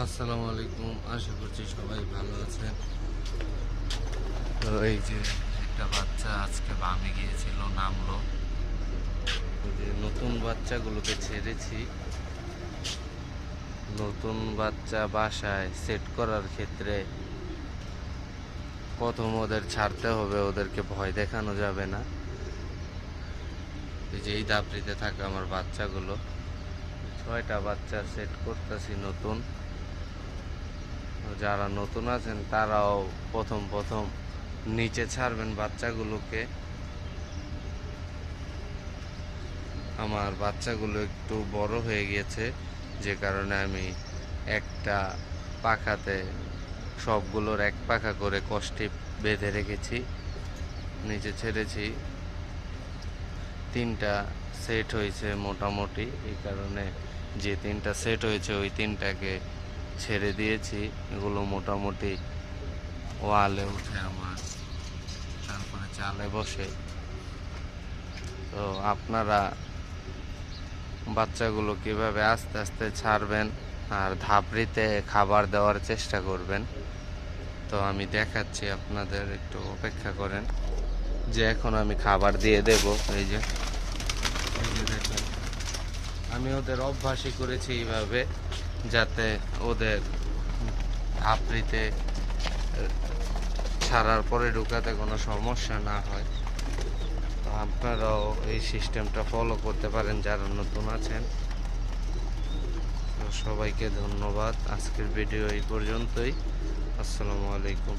আসসালামু আলাইকুম, আশা করছি সবাই ভালো আছেন। তো এই যে একটা বাচ্চা আজকে বামে গিয়েছিল, নামলো। ওই যে নতুন বাচ্চাগুলোকে ছেড়েছি। নতুন বাচ্চা বাসায় সেট করার ক্ষেত্রে প্রথম ওদের ছাড়তে হবে, ওদেরকে ভয় দেখানো যাবে না। এই যে এই দাপড়িতে থাকা আমার বাচ্চাগুলো, 6টা বাচ্চা সেট করতেছি নতুন। যারা নতুন আছেন তারাও প্রথম প্রথম নিচে ছাড়বেন বাচ্চাগুলোকে। আমার বাচ্চাগুলো একটু বড় হয়ে গিয়েছে, যে কারণে আমি একটা পাখাতে সবগুলোর এক পাখা করে কষ্টে বেঁধে রেখেছি, নিচে ছেড়েছি। 3টা সেট হয়েছে মোটামুটি, এই কারণে যে 3টা সেট হয়েছে ওই 3টাকে ছেড়ে দিয়েছি। এগুলো মোটামুটি ওয়ালে উঠে আমার, তারপরে চালে বসে। তো আপনারা বাচ্চাগুলো কিভাবে আস্তে আস্তে ছাড়বেন আর ধাপড়িতে খাবার দেওয়ার চেষ্টা করবেন, তো আমি দেখাচ্ছি আপনাদের, একটু অপেক্ষা করেন। যে এখন আমি খাবার দিয়ে দেব। এই যে দেখেন, আমি ওদের অভ্যাসই করেছি এইভাবে, যাতে ওদের ধাপড়িতে ছাড়ার পরে ঢুকাতে কোনো সমস্যা না হয়। তো আপনারাও এই সিস্টেমটা ফলো করতে পারেন যারা নতুন আছেন। তো সবাইকে ধন্যবাদ। আজকের ভিডিও এই পর্যন্তই। আসসালামু আলাইকুম।